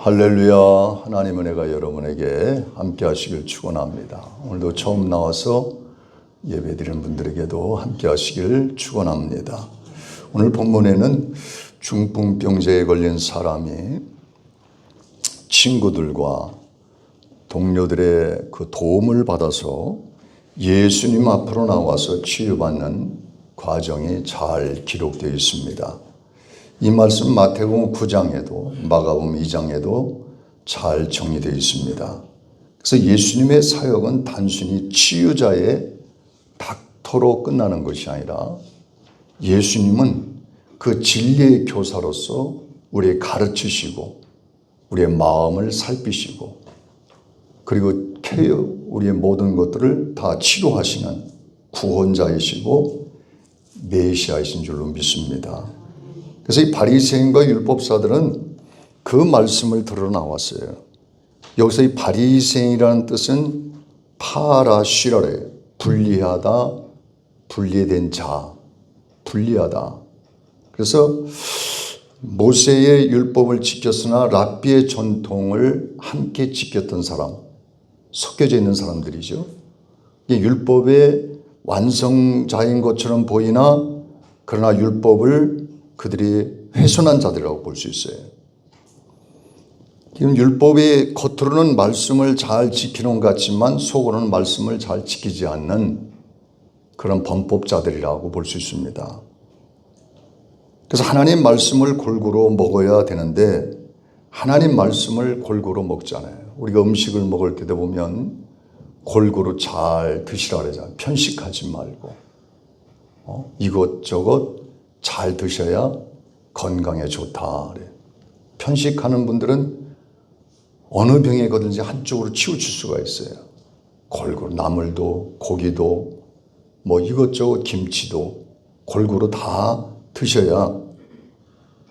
할렐루야. 하나님 은혜가 여러분에게 함께 하시길 축원합니다. 오늘도 처음 나와서 예배드리는 분들에게도 함께 하시길 축원합니다. 오늘 본문에는 중풍병자에 걸린 사람이 친구들과 동료들의 그 도움을 받아서 예수님 앞으로 나와서 치유받는 과정이 잘 기록되어 있습니다. 이 말씀 마태복음 9장에도 마가복음 2장에도 잘 정리되어 있습니다. 그래서 예수님의 사역은 단순히 치유자의 닥터로 끝나는 것이 아니라 예수님은 그 진리의 교사로서 우리의 가르치시고 우리의 마음을 살피시고 그리고 우리의 모든 것들을 다 치료하시는 구원자이시고 메시아이신 줄로 믿습니다. 그래서 이 바리새인과 율법사들은 그 말씀을 들어 나왔어요. 여기서 이 바리새인이라는 뜻은 파라시라래, 분리하다, 분리된 자, 분리하다. 그래서 모세의 율법을 지켰으나 랍비의 전통을 함께 지켰던 사람, 섞여져 있는 사람들이죠. 율법의 완성자인 것처럼 보이나 그러나 율법을 그들이 훼손한 자들이라고 볼 수 있어요. 지금 율법의 겉으로는 말씀을 잘 지키는 것 같지만 속으로는 말씀을 잘 지키지 않는 그런 범법자들이라고 볼 수 있습니다. 그래서 하나님 말씀을 골고루 먹어야 되는데 하나님 말씀을 골고루 먹잖아요. 우리가 음식을 먹을 때도 보면 골고루 잘 드시라 그러잖아요. 편식하지 말고 이것저것 잘 드셔야 건강에 좋다 그래요. 편식하는 분들은 어느 병에 거든지 한쪽으로 치우칠 수가 있어요. 골고루 나물도 고기도 뭐 이것저것 김치도 골고루 다 드셔야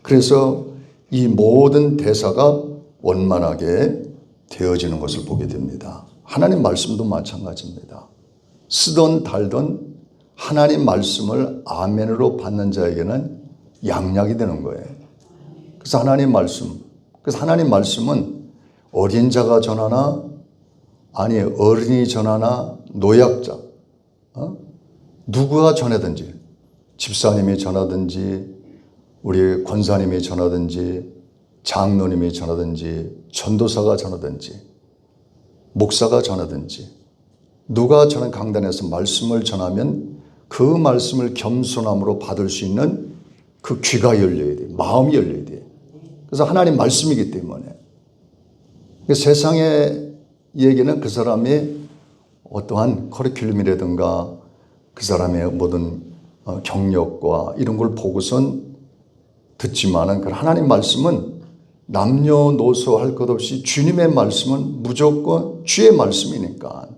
그래서 이 모든 대사가 원만하게 되어지는 것을 보게 됩니다. 하나님 말씀도 마찬가지입니다. 쓰던 달던 하나님 말씀을 아멘으로 받는 자에게는 양약이 되는 거예요. 그래서 하나님 말씀은 어린 자가 전하나 아니 어른이 전하나 노약자 누구가 전하든지 집사님이 전하든지 우리 권사님이 전하든지 장로님이 전하든지 전도사가 전하든지 목사가 전하든지 누가 저는 강단에서 말씀을 전하면 그 말씀을 겸손함으로 받을 수 있는 그 귀가 열려야 돼요. 마음이 열려야 돼요. 그래서 하나님 말씀이기 때문에 세상의 얘기는 그 사람의 어떠한 커리큘럼이라든가 그 사람의 모든 경력과 이런 걸 보고선 듣지만은 그 하나님 말씀은 남녀노소 할 것 없이 주님의 말씀은 무조건 주의 말씀이니까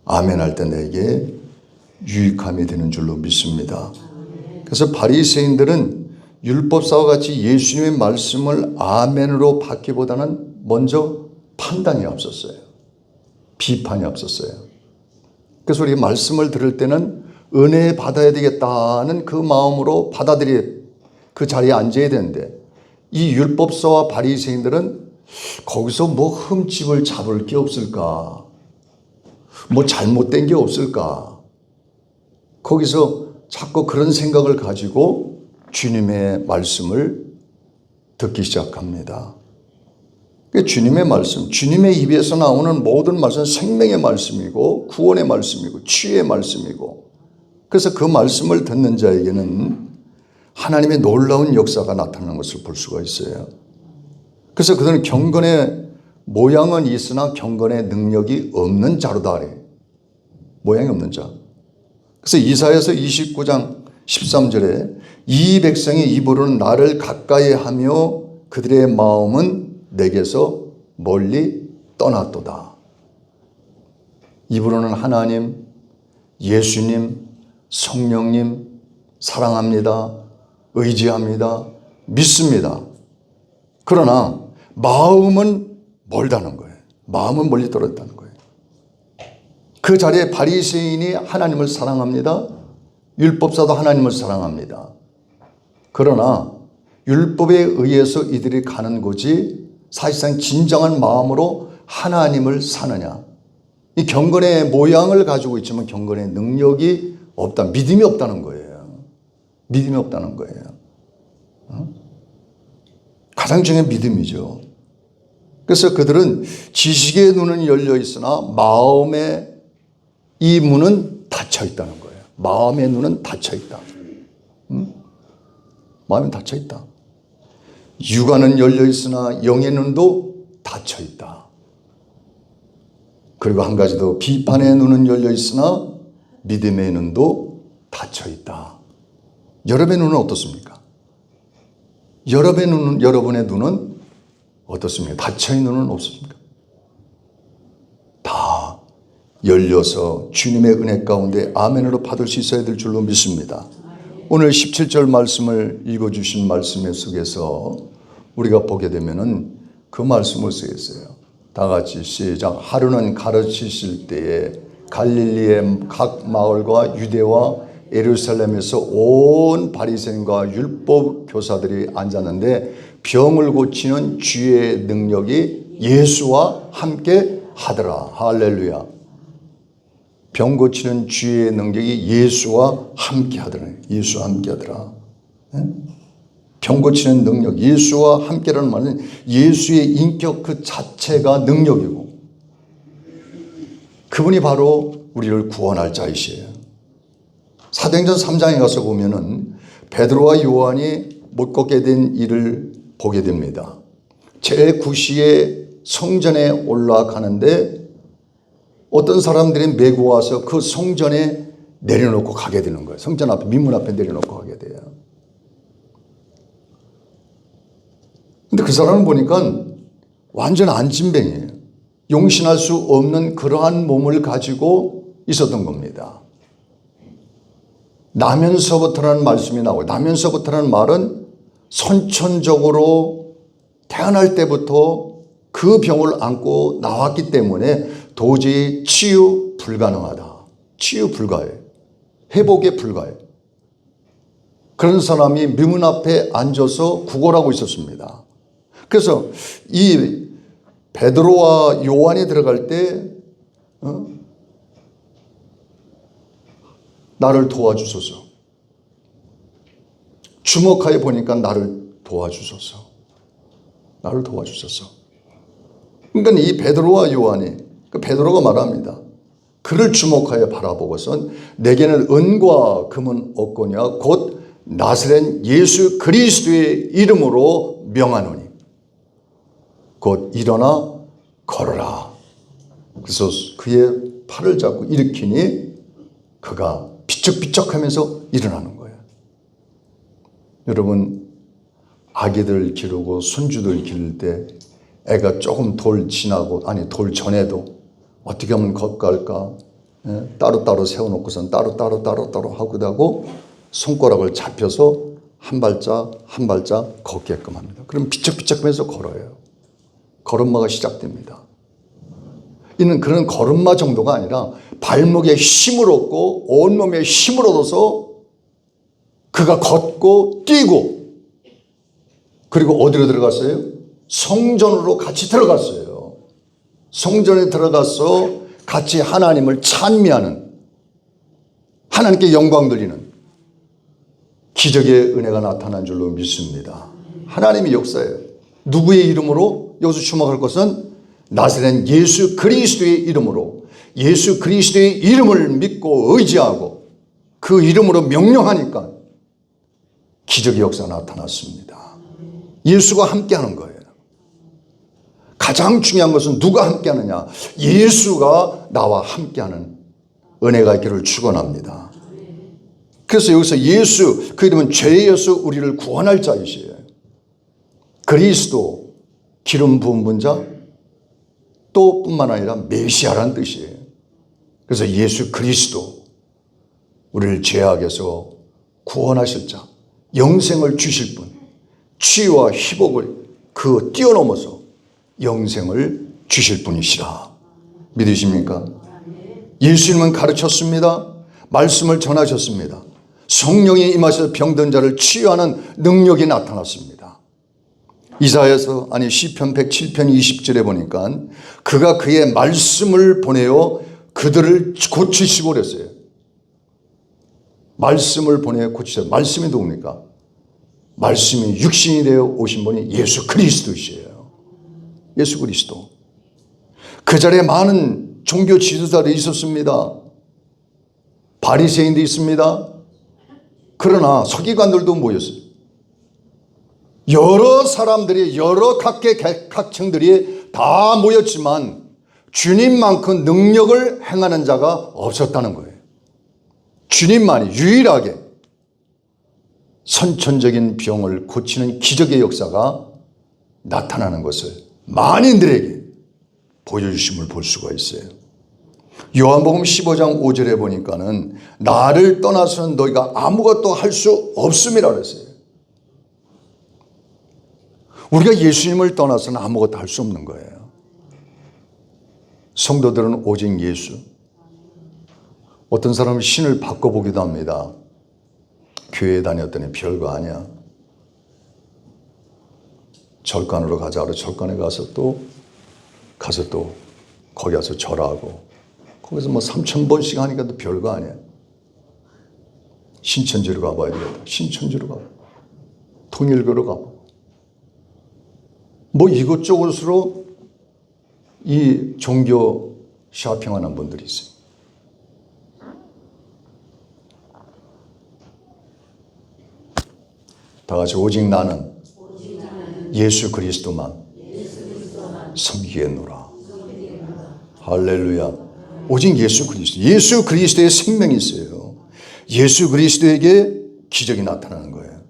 아멘 할 때 내게 유익함이 되는 줄로 믿습니다. 그래서 바리새인들은 율법사와 같이 예수님의 말씀을 아멘으로 받기보다는 먼저 판단이 앞섰어요. 비판이 앞섰어요. 그래서 우리 말씀을 들을 때는 은혜 받아야 되겠다는 그 마음으로 받아들이 그 자리에 앉아야 되는데 이 율법사와 바리새인들은 거기서 뭐 흠집을 잡을 게 없을까? 뭐 잘못된 게 없을까? 거기서 자꾸 그런 생각을 가지고 주님의 말씀을 듣기 시작합니다. 주님의 말씀, 주님의 입에서 나오는 모든 말씀은 생명의 말씀이고 구원의 말씀이고 치유의 말씀이고 그래서 그 말씀을 듣는 자에게는 하나님의 놀라운 역사가 나타나는 것을 볼 수가 있어요. 그래서 그들은 경건의 모양은 있으나 경건의 능력이 없는 자로다. 모양이 없는 자. 그래서 이사야서 29장 13절에 이 백성의 입으로는 나를 가까이 하며 그들의 마음은 내게서 멀리 떠났도다. 입으로는 하나님, 예수님, 성령님 사랑합니다. 의지합니다. 믿습니다. 그러나 마음은 멀다는 거예요. 마음은 멀리 떨어졌다는 거예요. 그 자리에 바리새인이 하나님을 사랑합니다. 율법사도 하나님을 사랑합니다. 그러나 율법에 의해서 이들이 가는 거지 사실상 진정한 마음으로 하나님을 사느냐. 이 경건의 모양을 가지고 있지만 경건의 능력이 없다. 믿음이 없다는 거예요. 믿음이 없다는 거예요. 가장 중요한 믿음이죠. 그래서 그들은 지식의 눈은 열려 있으나 마음의 이 문은 닫혀 있다는 거예요. 마음의 눈은 닫혀 있다. 마음은 닫혀 있다. 육안은 열려 있으나 영의 눈도 닫혀 있다. 그리고 한 가지 더, 비판의 눈은 열려 있으나 믿음의 눈도 닫혀 있다. 여러분의 눈은 어떻습니까? 여러분의 눈은 어떻습니까? 닫혀 있는 눈은 없습니까? 다 열려서 주님의 은혜 가운데 아멘으로 받을 수 있어야 될 줄로 믿습니다. 오늘 17절 말씀을 읽어주신 말씀 속에서 우리가 보게 되면은 그 말씀을 쓰겠어요. 다 같이 시작. 하루는 가르치실 때에 갈릴리의 각 마을과 유대와 예루살렘에서 온 바리새인과 율법 교사들이 앉았는데 병을 고치는 주의 능력이 예수와 함께 하더라. 할렐루야. 병 고치는 주의 능력이 예수와 함께 하더라. 예수와 함께 하더라. 병 고치는 능력, 예수와 함께라는 말은 예수의 인격 그 자체가 능력이고 그분이 바로 우리를 구원할 자이시에요. 사도행전 3장에 가서 보면은 베드로와 요한이 못 걷게 된 일을 보게 됩니다. 제9시에 성전에 올라가는데 어떤 사람들이 메고 와서 그 성전에 내려놓고 가게 되는 거예요. 성전 앞에, 민문 앞에 내려놓고 가게 돼요. 근데 그 사람을 보니까 완전 안진뱅이에요. 용신할 수 없는 그러한 몸을 가지고 있었던 겁니다. 나면서부터라는 말씀이 나오고, 나면서부터라는 말은 선천적으로 태어날 때부터 그 병을 안고 나왔기 때문에 도저히 치유 불가능하다. 치유 불가해. 회복에 불가해. 그런 사람이 문 앞에 앉아서 구걸하고 있었습니다. 그래서 이 베드로와 요한이 들어갈 때 나를 도와주소서. 주목하여 보니까 나를 도와주소서. 나를 도와주소서. 그러니까 이 베드로와 요한이, 그 베드로가 말합니다. 그를 주목하여 바라보고선 내게는 은과 금은 없거니와 곧 나사렛 예수 그리스도의 이름으로 명하노니 곧 일어나 걸어라. 그래서 그의 팔을 잡고 일으키니 그가 비쩍비쩍하면서 일어나는 거예요. 여러분, 아기들 기르고 손주들 기를 때 애가 조금 돌 지나고, 아니 돌 전에도 어떻게 하면 걷갈까? 따로따로 세워놓고선 따로따로 하고 손가락을 잡혀서 한 발짝 한 발짝 걷게끔 합니다. 그럼 비쩍비쩍하면서 걸어요. 걸음마가 시작됩니다. 이는 그런 걸음마 정도가 아니라 발목에 힘을 얻고 온몸에 힘을 얻어서 그가 걷고 뛰고, 그리고 어디로 들어갔어요? 성전으로 같이 들어갔어요. 성전에 들어가서 같이 하나님을 찬미하는, 하나님께 영광 돌리는 기적의 은혜가 나타난 줄로 믿습니다. 하나님의 역사예요. 누구의 이름으로? 여기서 주목할 것은 나사렛 예수 그리스도의 이름으로, 예수 그리스도의 이름을 믿고 의지하고 그 이름으로 명령하니까 기적의 역사가 나타났습니다. 예수가 함께하는 거예요. 가장 중요한 것은 누가 함께하느냐? 예수가 나와 함께하는 은혜가 있기를 축원합니다. 그래서 여기서 예수, 그 이름은 죄에서 우리를 구원할 자이시에요. 그리스도, 기름 부은 분자, 또 뿐만 아니라 메시아라는 뜻이에요. 그래서 예수 그리스도, 우리를 죄악에서 구원하실 자, 영생을 주실 분, 치유와 회복을 그 뛰어넘어서 영생을 주실 분이시라. 믿으십니까? 예수님은 가르쳤습니다. 말씀을 전하셨습니다. 성령이 임하셔서 병든 자를 치유하는 능력이 나타났습니다. 이사야서 시편 107편 20절에 보니까 그가 그의 말씀을 보내어 그들을 고치시고 그랬어요. 말씀을 보내어 고치시고. 말씀이 누굽니까? 말씀이 육신이 되어 오신 분이 예수 그리스도이시에요. 예수 그리스도. 그 자리에 많은 종교 지도자들이 있었습니다. 바리새인도 있습니다. 그러나 서기관들도 모였어요. 여러 사람들이, 여러 각계각층들이 다 모였지만 주님만큼 능력을 행하는 자가 없었다는 거예요. 주님만이 유일하게 선천적인 병을 고치는 기적의 역사가 나타나는 것을 만인들에게 보여주심을 볼 수가 있어요. 요한복음 15장 5절에 보니까는 나를 떠나서는 너희가 아무것도 할 수 없음이라 그랬어요. 우리가 예수님을 떠나서는 아무것도 할 수 없는 거예요. 성도들은 오직 예수. 어떤 사람은 신을 바꿔보기도 합니다. 교회에 다녔더니 별거 아니야. 절간으로 가자. 절간에 가서 또 거기 가서 절하고 거기서 3,000번씩 하니까 또 별거 아니야. 신천지로 가봐야 되겠다. 신천지로 가봐. 통일교로 가봐. 이것저것으로 이 종교 쇼핑하는 분들이 있어요. 다 같이 오직 나는 예수 그리스도만 섬기겠노라. 할렐루야. 오직 예수 그리스도. 예수 그리스도의 생명이 있어요. 예수 그리스도에게 기적이 나타나는 거예요.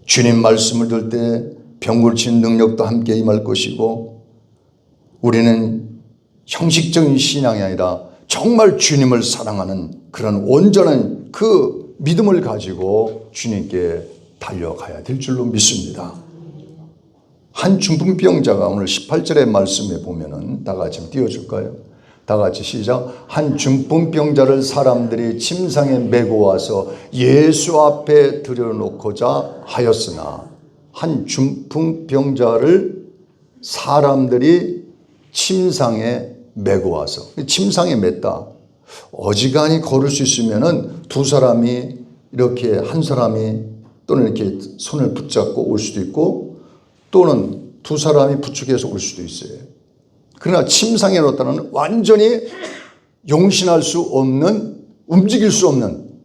주님 말씀을 들을 때 병 고치는 능력도 함께 임할 것이고, 우리는 형식적인 신앙이 아니라 정말 주님을 사랑하는 그런 온전한 그 믿음을 가지고 주님께 달려가야 될 줄로 믿습니다. 한 중풍병자가 오늘 18절의 말씀에 보면은 다 같이 띄워줄까요? 다 같이 시작. 한 중풍병자를 사람들이 침상에 메고 와서 예수 앞에 들여놓고자 하였으나, 한 중풍병자를 사람들이 침상에 메고 와서, 침상에 맸다. 어지간히 걸을 수 있으면은 두 사람이 이렇게, 한 사람이 또는 이렇게 손을 붙잡고 올 수도 있고, 또는 두 사람이 부축해서 올 수도 있어요. 그러나 침상에 놓았다는 완전히 용신할 수 없는, 움직일 수 없는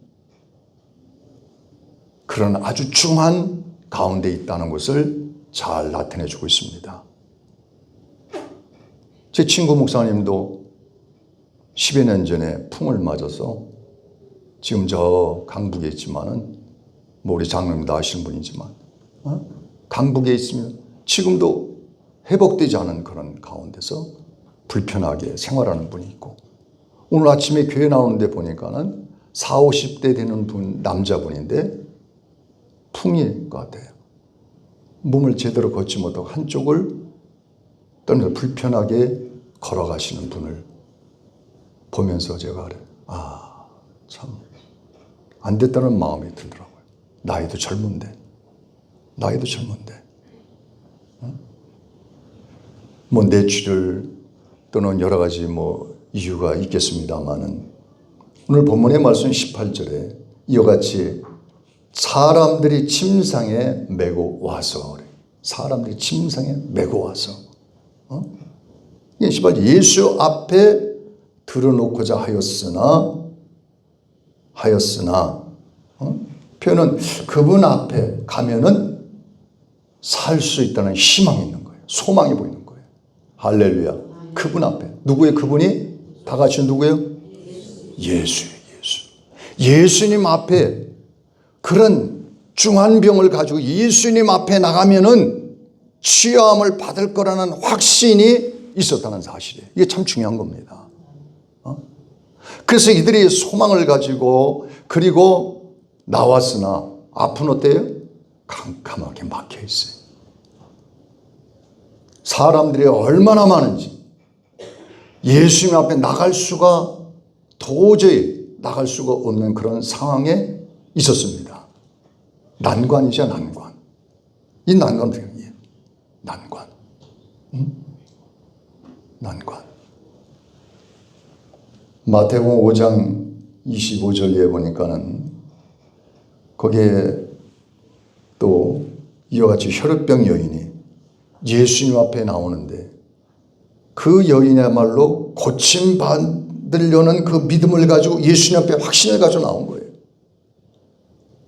그런 아주 중한 가운데 있다는 것을 잘 나타내 주고 있습니다. 제 친구 목사님도 10여 년 전에 풍을 맞아서 지금 저 강북에 있지만은, 우리 장로님도 아시는 분이지만, 강북에 있으면 지금도 회복되지 않은 그런 가운데서 불편하게 생활하는 분이 있고, 오늘 아침에 교회 나오는데 보니까는 40, 50대 되는 분, 남자분인데 풍일 것 같아요. 몸을 제대로 걷지 못하고 한쪽을 떠나서 불편하게 걸어가시는 분을 보면서 제가 그래, 참 안 됐다는 마음이 들더라고요. 나이도 젊은데. 뇌출혈 또는 여러 가지 이유가 있겠습니다만은, 오늘 본문의 말씀 18절에 이와 같이 사람들이 침상에 메고 와서, 사람들이 침상에 메고 와서, 예수 앞에 들어놓고자 하였으나, 표현은 그분 앞에 가면은 살 수 있다는 희망이 있는 거예요. 소망이 보이는 거예요. 할렐루야. 그분 앞에. 누구의 그분이? 다 같이 누구예요? 예수예요. 예수님 앞에, 그런 중한 병을 가지고 예수님 앞에 나가면은 치유함을 받을 거라는 확신이 있었다는 사실이에요. 이게 참 중요한 겁니다. 그래서 이들이 소망을 가지고, 그리고 나왔으나 앞은 어때요? 캄캄하게 막혀 있어요. 사람들이 얼마나 많은지, 예수님 앞에 도저히 나갈 수가 없는 그런 상황에 있었습니다. 난관이죠, 난관. 이 난관은 난관. 난관. 마태복음 5장 25절에 보니까는 거기에 또 이와 같이 혈루병 여인이 예수님 앞에 나오는데 그 여인이야말로 고침받으려는 그 믿음을 가지고 예수님 앞에 확신을 가지고 나온 거예요.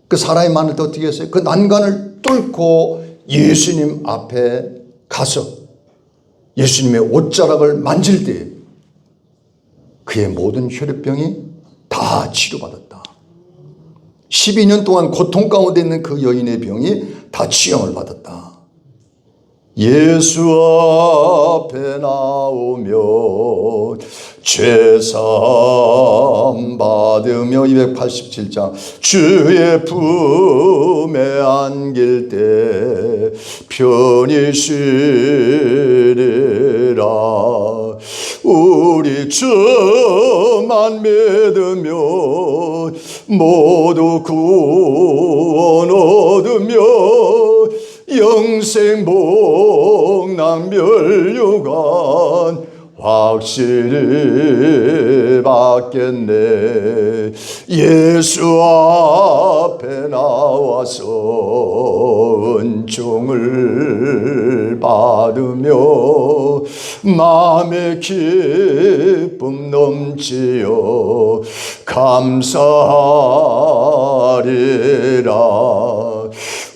그 사람이 많을 때 어떻게 했어요? 그 난관을 뚫고 예수님 앞에 가서 예수님의 옷자락을 만질 때 그의 모든 혈루병이 다 치료받았다. 12년 동안 고통 가운데 있는 그 여인의 병이 다 치유를 받았다. 예수 앞에 나오면 죄사함 받으며 287장 주의 품에 안길 때 편히 쉬리라. 우리 주만 믿으면 모두 구원 얻으며 영생 복락 멸류관 확실히 받겠네. 예수 앞에 나와서 은총을 받으며 마음의 기쁨 넘치어 감사하리라.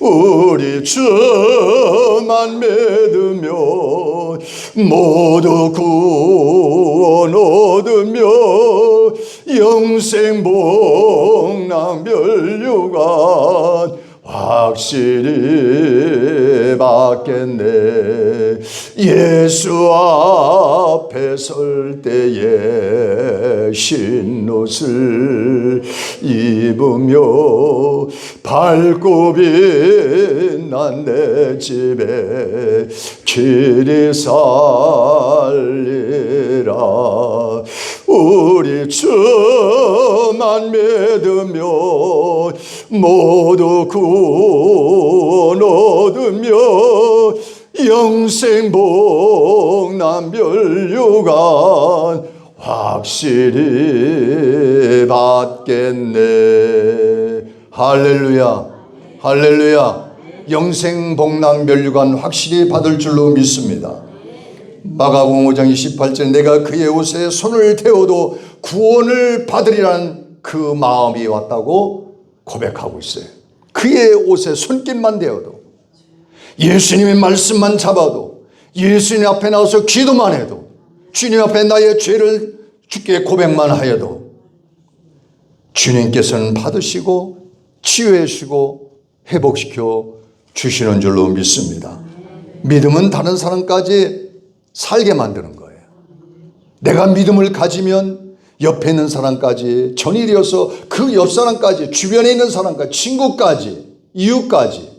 우리 주만 믿으면 모두 구원 얻으며 영생 복락 멸류관 확실히 받겠네. 예수 앞에 설 때에 흰옷을 입으며 밝고 빛난 내 집에 길이 살리라. 우리 주만 믿으면 모두 구원 얻으며 영생 복락 멸류관 확실히 받겠네. 할렐루야, 할렐루야. 영생 복락 멸류관 확실히 받을 줄로 믿습니다. 마가복음 5장 28절 내가 그의 옷에 손을 대어도 구원을 받으리라는 그 마음이 왔다고 고백하고 있어요. 그의 옷에 손길만 대어도, 예수님의 말씀만 잡아도, 예수님 앞에 나와서 기도만 해도, 주님 앞에 나의 죄를 주께 고백만 하여도 주님께서는 받으시고 치유해 주시고 회복시켜 주시는 줄로 믿습니다. 믿음은 다른 사람까지 살게 만드는 거예요. 내가 믿음을 가지면 옆에 있는 사람까지, 전일이어서 그 옆 사람까지, 주변에 있는 사람까지, 친구까지, 이웃까지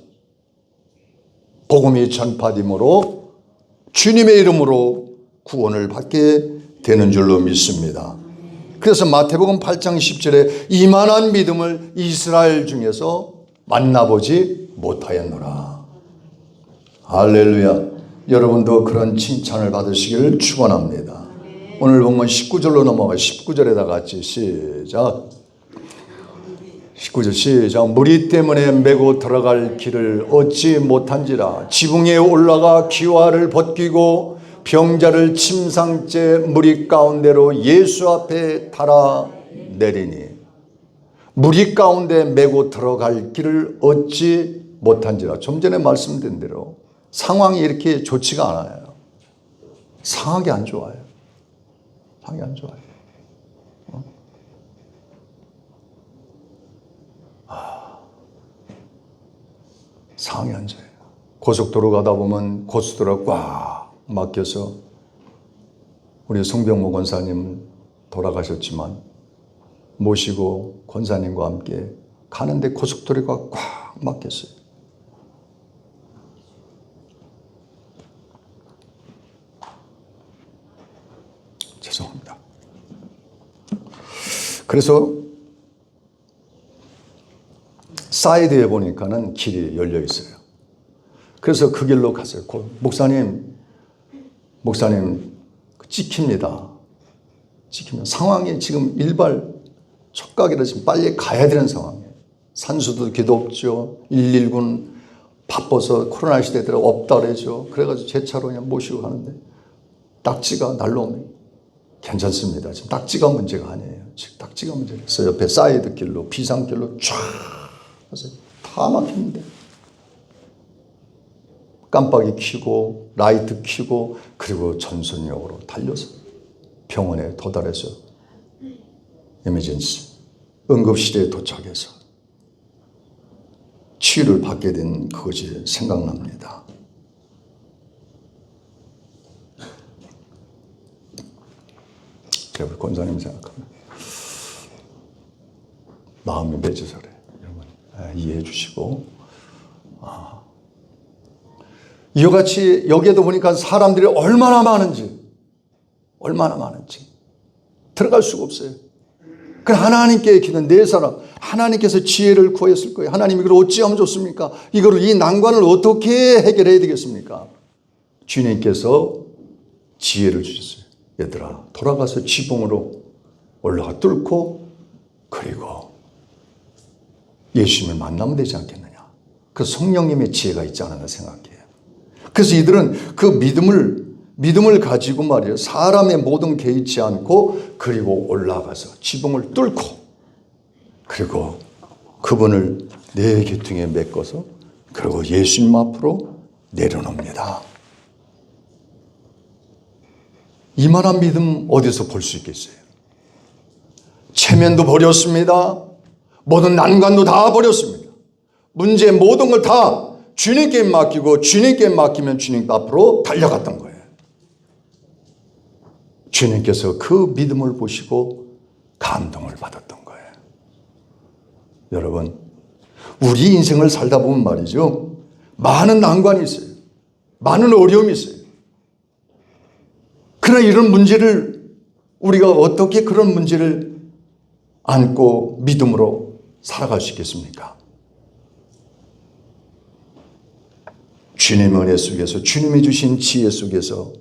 복음이 전파됨으로 주님의 이름으로 구원을 받게 되는 줄로 믿습니다. 그래서 마태복음 8장 10절에 이만한 믿음을 이스라엘 중에서 만나보지 못하였노라. 할렐루야. 여러분도 그런 칭찬을 받으시기를 축원합니다. 오늘 본문 19절로 넘어가. 19절에 다 같이 시작. 19절 시작. 무리 때문에 메고 들어갈 길을 얻지 못한지라 지붕에 올라가 기와를 벗기고 병자를 침상째 무리 가운데로 예수 앞에 달아 내리니 무리 가운데 메고 들어갈 길을 얻지 못한지라. 좀 전에 말씀드린 대로 상황이 이렇게 좋지가 않아요. 상황이 안 좋아요. 상황이 안 좋아요. 상황이 안 좋아요. 고속도로 가다 보면 고속도로가 꽉 막혀서 우리 송병모 권사님 돌아가셨지만 모시고 권사님과 함께 가는데 고속도로가 꽉 막혔어요. 죄송합니다. 그래서 사이드에 보니까는 길이 열려 있어요. 그래서 그 길로 갔어요. 목사님 찍힙니다. 상황이 지금 일발 촉각이라 지금 빨리 가야 되는 상황이에요. 산수도 기도 없죠. 119는 바빠서 코로나 시대들은 없다 그러죠. 그래가지고 제 차로 그냥 모시고 가는데 딱지가 날라오면 괜찮습니다. 지금 딱지가 문제가 아니에요. 지금 딱지가 문제가 있어요. 옆에 사이드 길로 비상길로 쫙 해서 다 막히는데 깜빡이 켜고 라이트 켜고 그리고 전선역으로 달려서 병원에 도달해서 에머전시 응급실에 도착해서 치유를 받게 된 그것이 생각납니다. 우리 권사님 생각하면 마음이 맺어서래. 여러분 이해해 주시고 이와 같이 여기에도 보니까 사람들이 얼마나 많은지 들어갈 수가 없어요. 그 하나님께 기도는 네 사람 하나님께서 지혜를 구했을 거예요. 하나님 이걸 어찌하면 좋습니까? 이거를 이 난관을 어떻게 해결해야 되겠습니까? 주님께서 지혜를 주셨어요. 얘들아 돌아가서 지붕으로 올라가 뚫고 그리고 예수님을 만나면 되지 않겠느냐. 그 성령님의 지혜가 있지 않았나 생각해요. 그래서 이들은 그 믿음을 가지고 말이에요. 사람의 모든 개의치 않고 그리고 올라가서 지붕을 뚫고 그리고 그분을 네 귀퉁이에 메꿔서 그리고 예수님 앞으로 내려놓습니다. 이만한 믿음 어디서 볼 수 있겠어요? 체면도 버렸습니다. 모든 난관도 다 버렸습니다. 문제 모든 걸 다 주님께 맡기고 주님께 맡기면 주님 앞으로 달려갔던 거예요. 주님께서 그 믿음을 보시고 감동을 받았던 거예요. 여러분 우리 인생을 살다 보면 말이죠. 많은 난관이 있어요. 많은 어려움이 있어요. 그러나 이런 문제를 우리가 어떻게 그런 문제를 안고 믿음으로 살아갈 수 있겠습니까? 주님의 은혜 속에서 주님이 주신 지혜 속에서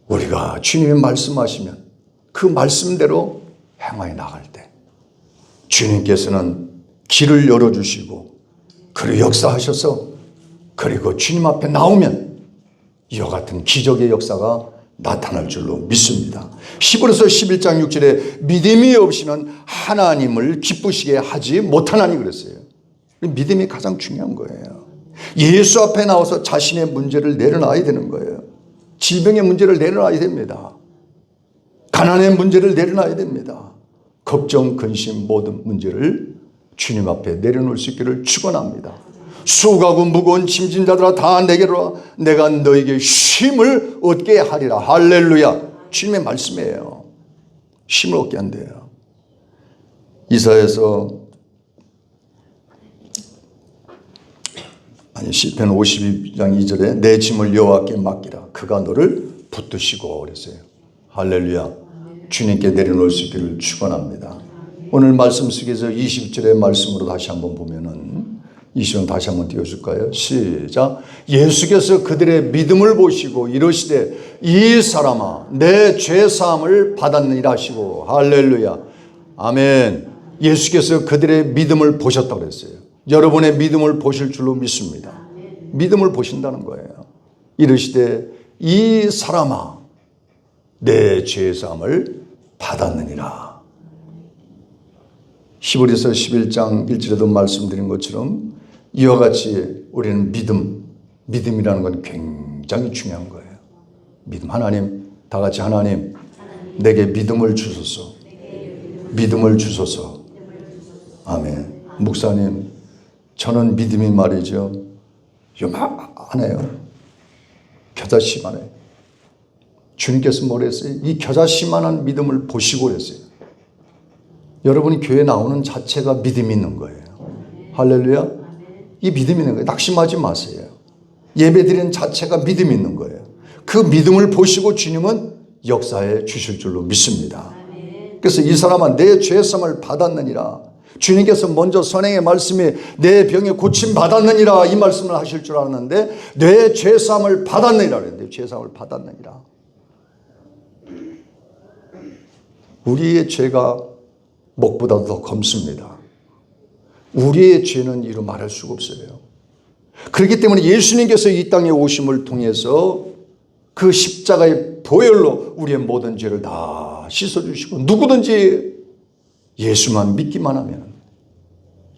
우리가 주님이 말씀하시면 그 말씀대로 행하여 나갈 때 주님께서는 길을 열어주시고 그리고 역사하셔서 그리고 주님 앞에 나오면 이와 같은 기적의 역사가 나타날 줄로 믿습니다. 히브리서 11장 6절에 믿음이 없이는 하나님을 기쁘시게 하지 못하나니 그랬어요. 믿음이 가장 중요한 거예요. 예수 앞에 나와서 자신의 문제를 내려놔야 되는 거예요. 질병의 문제를 내려놔야 됩니다. 가난의 문제를 내려놔야 됩니다. 걱정, 근심 모든 문제를 주님 앞에 내려놓을 수 있기를 축원합니다. 수고하고 무거운 짐진 자들아 다 내게로 와 내가 너에게 쉼을 얻게 하리라. 할렐루야. 주님의 말씀이에요. 쉼을 얻게 한대요. 이사야서 시편 52장 2절에 내 짐을 여호와께 맡기라. 그가 너를 붙드시고 그랬어요. 할렐루야. 주님께 내려놓을 수 있기를 축원합니다. 오늘 말씀 속에서 20절의 말씀으로 다시 한번 보면은 20절 다시 한번 띄워줄까요? 시작. 예수께서 그들의 믿음을 보시고 이르시되 이 사람아 내 죄사함을 받았느니라 하시고 할렐루야. 아멘. 예수께서 그들의 믿음을 보셨다고 그랬어요. 여러분의 믿음을 보실 줄로 믿습니다. 믿음을 보신다는 거예요. 이르시되 이 사람아 내 죄사함을 받았느니라. 히브리서 11장 1절에도 말씀드린 것처럼 이와 같이 우리는 믿음이라는 건 굉장히 중요한 거예요. 믿음. 하나님 다 같이 하나님 내게 믿음을 주소서. 믿음을 주소서. 아멘. 목사님 저는 믿음이 말이죠. 요만해요. 겨자씨만해요. 주님께서 뭐라 했어요? 이 겨자씨만한 믿음을 보시고 그랬어요. 여러분이 교회 나오는 자체가 믿음이 있는 거예요. 할렐루야. 이 믿음이 있는 거예요. 낙심하지 마세요. 예배 드리는 자체가 믿음이 있는 거예요. 그 믿음을 보시고 주님은 역사해 주실 줄로 믿습니다. 그래서 이 사람아 내 죄사함을 받았느니라. 주님께서 먼저 선행의 말씀에 내 병에 고침 받았느니라 이 말씀을 하실 줄 알았는데 내 죄사함을 받았느니라 그랬는데 죄사함을 받았느니라. 우리의 죄가 목보다도 더 검습니다. 우리의 죄는 이루 말할 수가 없어요. 그렇기 때문에 예수님께서 이 땅에 오심을 통해서 그 십자가의 보혈로 우리의 모든 죄를 다 씻어주시고 누구든지 예수만 믿기만 하면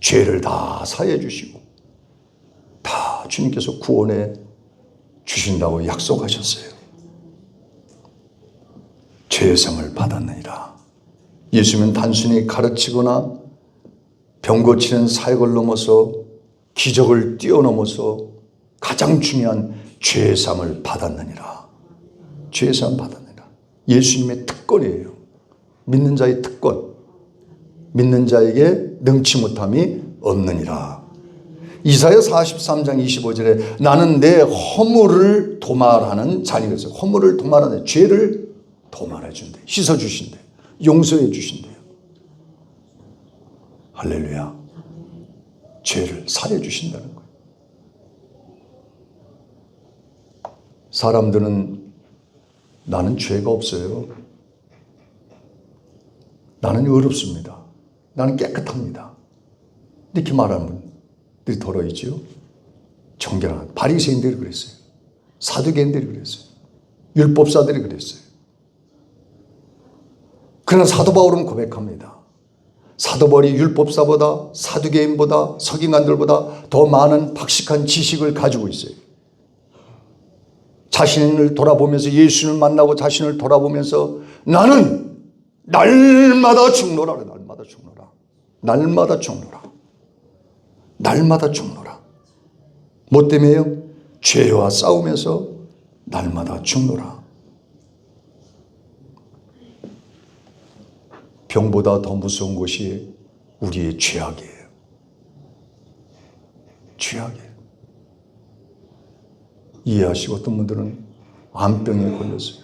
죄를 다 사해 주시고 다 주님께서 구원해 주신다고 약속하셨어요. 죄상을 받았느니라. 예수님은 단순히 가르치거나 병 고치는 사역을 넘어서 기적을 뛰어넘어서 가장 중요한 죄상을 받았느니라. 죄상 받았느니라. 예수님의 특권이에요. 믿는 자의 특권. 믿는 자에게 능치 못함이 없느니라. 이사야 43장 25절에 나는 내 허물을 도말하는 자니라서 허물을 도말하는 죄를 도말해 준대. 씻어 주신대. 용서해 주신대요. 할렐루야. 죄를 사해 주신다는 거예요. 사람들은 나는 죄가 없어요. 나는 의롭습니다. 나는 깨끗합니다. 이렇게 말하는 분들이 더러 있지요. 정결한 바리새인들이 그랬어요. 사두개인들이 그랬어요. 율법사들이 그랬어요. 그러나 사도 바울은 고백합니다. 사도 바울이 율법사보다 사두개인보다 서기관들보다 더 많은 박식한 지식을 가지고 있어요. 자신을 돌아보면서 예수를 만나고 자신을 돌아보면서 나는 날마다 죽노라. 날마다 죽노라. 날마다 죽노라. 날마다 죽노라. 뭐 때문에요? 죄와 싸우면서 날마다 죽노라. 병보다 더 무서운 것이 우리의 죄악이에요. 죄악이에요. 이해하시고 어떤 분들은 암병에 걸렸어요.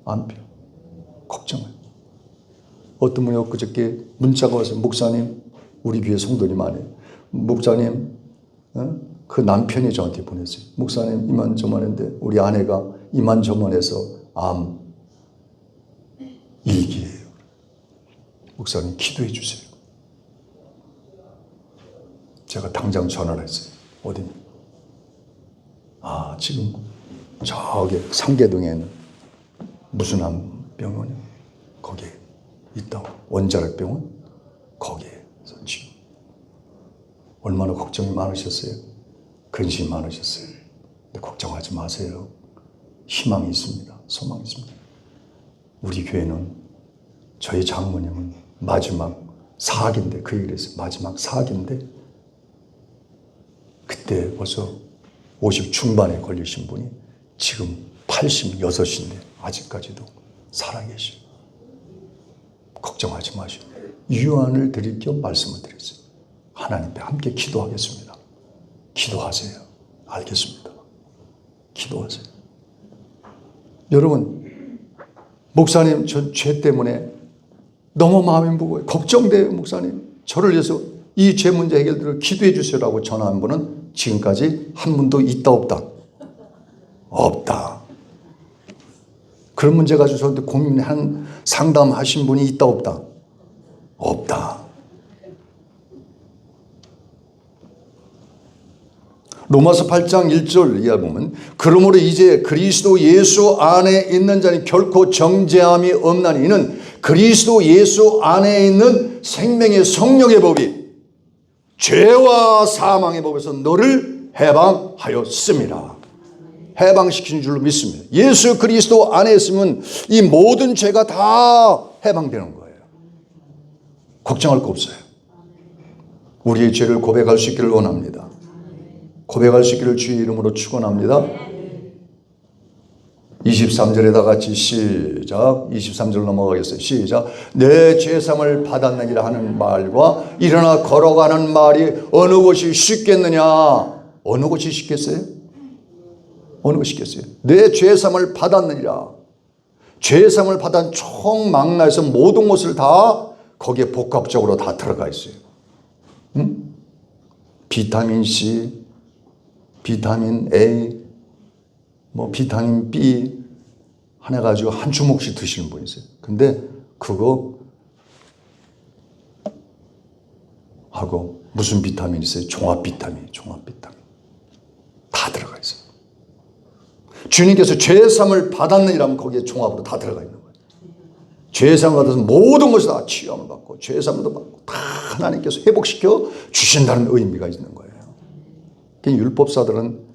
암병. 걱정해요. 어떤 분이 엊그저께 문자가 와서 목사님 우리 교회 성도님 안에 목사님 그 남편이 저한테 보냈어요. 목사님 이만저만한데 우리 아내가 이만저만해서 암 일기예요. 목사님 기도해 주세요. 제가 당장 전화를 했어요. 어디니? 지금 저기 상계동에는 무슨 암병원이요? 거기에 있다고. 원자력병원? 거기에서 지금. 얼마나 걱정이 많으셨어요? 근심이 많으셨어요. 근데 걱정하지 마세요. 희망이 있습니다. 소망이 있습니다. 우리 교회는 저희 장모님은 마지막 사학인데 그 얘기를 했어요. 마지막 사학인데 그때 벌써 50 중반에 걸리신 분이 지금 86인데 아직까지도 살아계시고 걱정하지 마시고 유언을 드릴 겸 말씀을 드렸어요. 하나님께 함께 기도하겠습니다. 기도하세요. 알겠습니다. 기도하세요. 여러분 목사님 저 죄 때문에 너무 마음이 무거워요. 걱정돼요. 목사님 저를 위해서 이 죄 문제 해결들을 기도해 주세요라고 전화한 분은 지금까지 한 분도 있다 없다? 없다. 그런 문제 가지고 저한테 고민한 상담하신 분이 있다 없다? 없다. 로마서 8장 1절 이하 보면 그러므로 이제 그리스도 예수 안에 있는 자는 결코 정죄함이 없나니 이는 그리스도 예수 안에 있는 생명의 성령의 법이 죄와 사망의 법에서 너를 해방하였습니다. 해방시키는 줄로 믿습니다. 예수 그리스도 안에 있으면 이 모든 죄가 다 해방되는 거예요. 걱정할 거 없어요. 우리의 죄를 고백할 수 있기를 원합니다. 고백할 수 있기를 주의 이름으로 축원합니다. 23절에 다 같이 시작. 23절 넘어가겠어요. 시작. 내 죄삼을 받았느니라 하는 말과 일어나 걸어가는 말이 어느 것이 쉽겠느냐? 어느 것이 쉽겠어요? 어느 것이 쉽겠어요? 내 죄삼을 받았느니라. 죄삼을 받은 총망라에서 모든 것을 다 거기에 복합적으로 다 들어가 있어요. 응? 비타민 C, 비타민 A, 뭐 비타민 B 하나 가지고 한 주먹씩 드시는 분이 있어요. 근데 그거 하고 무슨 비타민 있어요? 종합 비타민 다 들어가 있어요. 주님께서 죄사함을 받았느니라면 거기에 종합으로 다 들어가 있는 거예요. 죄사함을 받아서 모든 것이 다 치유함을 받고 죄사함도 받고 다 하나님께서 회복시켜 주신다는 의미가 있는 거예요. 율법사들은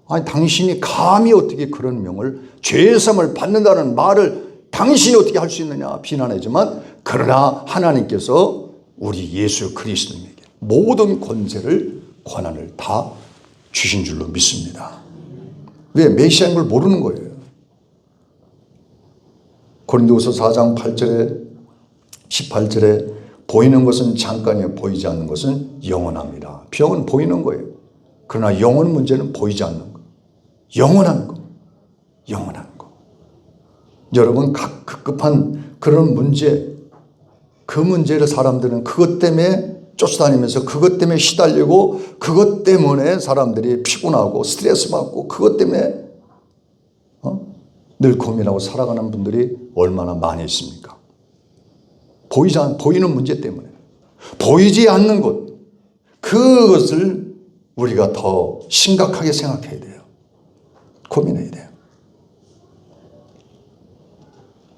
아니 당신이 감히 어떻게 그런 명을 죄사함을 받는다는 말을 당신이 어떻게 할 수 있느냐 비난하지만, 그러나 하나님께서 우리 예수 그리스도님에게 모든 권한을 다 주신 줄로 믿습니다. 왜? 메시아인 걸 모르는 거예요. 고린도후서 4장 8절에 18절에 보이는 것은 잠깐이요 보이지 않는 것은 영원합니다. 병은 보이는 거예요. 그러나 영원 문제는 보이지 않는 거. 영원한 거. 여러분 각 급급한 그런 문제, 그 문제를 사람들은 그것 때문에 쫓아다니면서 그것 때문에 시달리고 그것 때문에 사람들이 피곤하고 스트레스 받고 그것 때문에 늘 고민하고 살아가는 분들이 얼마나 많이 있습니까? 보이는 문제 때문에. 보이지 않는 것, 그것을 우리가 더 심각하게 생각해야 돼요. 고민해야 돼요.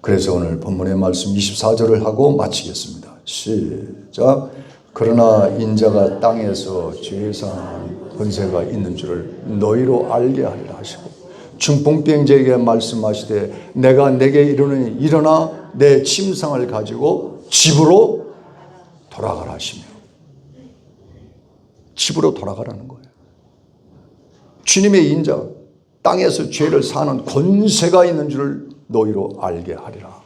그래서 오늘 본문의 말씀 24절을 하고 마치겠습니다. 시작. 그러나 인자가 땅에서 죄사한 권세가 있는 줄을 너희로 알게 하리라 하시고, 중풍병자에게 말씀하시되 내가 내게 이르노니 일어나 내 침상을 가지고 집으로 돌아가라 하시며, 집으로 돌아가라는 거예요. 주님의 인자, 땅에서 죄를 사는 권세가 있는 줄을 너희로 알게 하리라.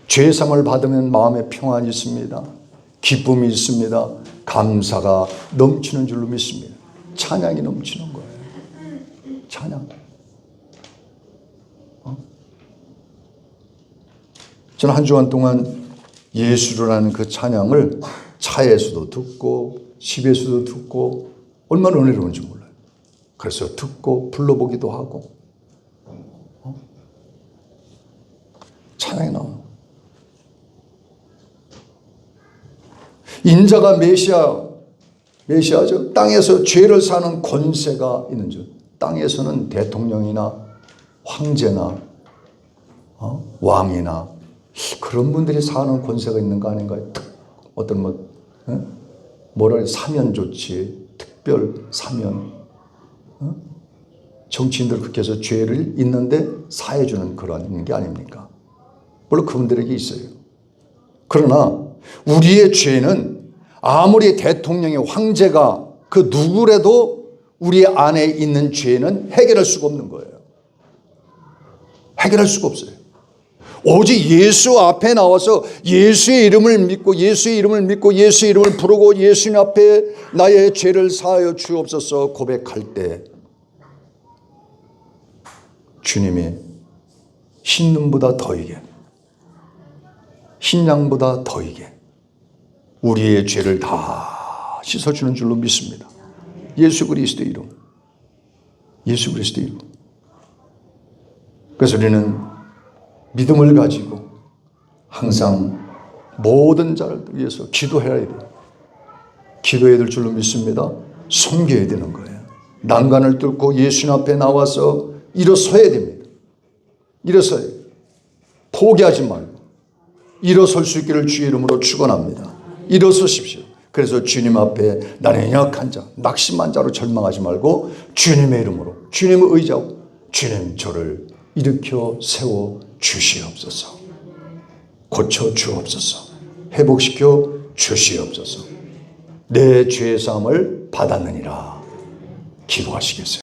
죄사함을 받으면 마음에 평안이 있습니다. 기쁨이 있습니다. 감사가 넘치는 줄로 믿습니다. 찬양이 넘치는 거예요. 찬양. 저는 한 주간 동안 예수라는 그 찬양을 차에서도 듣고 집에서도 듣고 얼마나 은혜로운지 몰라요. 그래서 듣고 불러보기도 하고 찬양이 나오는 거예요. 인자가 메시아죠. 땅에서 죄를 사는 권세가 있는 줄. 땅에서는 대통령이나 황제나 왕이나 그런 분들이 사는 권세가 있는 거 아닌가요? 어떤 사면 조치, 특별 사면, 정치인들 그렇게 해서 죄를 있는데 사해주는 그런 게 아닙니까? 물론 그분들에게 있어요. 그러나 우리의 죄는 아무리 대통령이 황제가 그 누구라도 우리 안에 있는 죄는 해결할 수가 없는 거예요. 해결할 수가 없어요. 오직 예수 앞에 나와서 예수의 이름을 믿고 예수의 이름을 부르고 예수님 앞에 나의 죄를 사하여 주옵소서 고백할 때 주님이 흰눈보다 더이게, 흰양보다 더이게 우리의 죄를 다 씻어주는 줄로 믿습니다. 예수 그리스도의 이름. 그래서 우리는 믿음을 가지고 항상 모든 자를 위해서 기도해야 돼요. 기도해야 될 줄로 믿습니다. 섬겨야 되는 거예요. 난간을 뚫고 예수님 앞에 나와서 일어서야 됩니다. 일어서야 돼요. 포기하지 말고 일어설 수 있기를 주의 이름으로 축원합니다. 일어서십시오. 그래서 주님 앞에 나는 연약한 자, 낙심한 자로 절망하지 말고 주님의 이름으로, 주님을 의지하고 주님 저를 일으켜 세워 주시옵소서. 고쳐 주옵소서. 회복시켜 주시옵소서. 내 죄 사함을 받았느니라. 기도하시겠어요?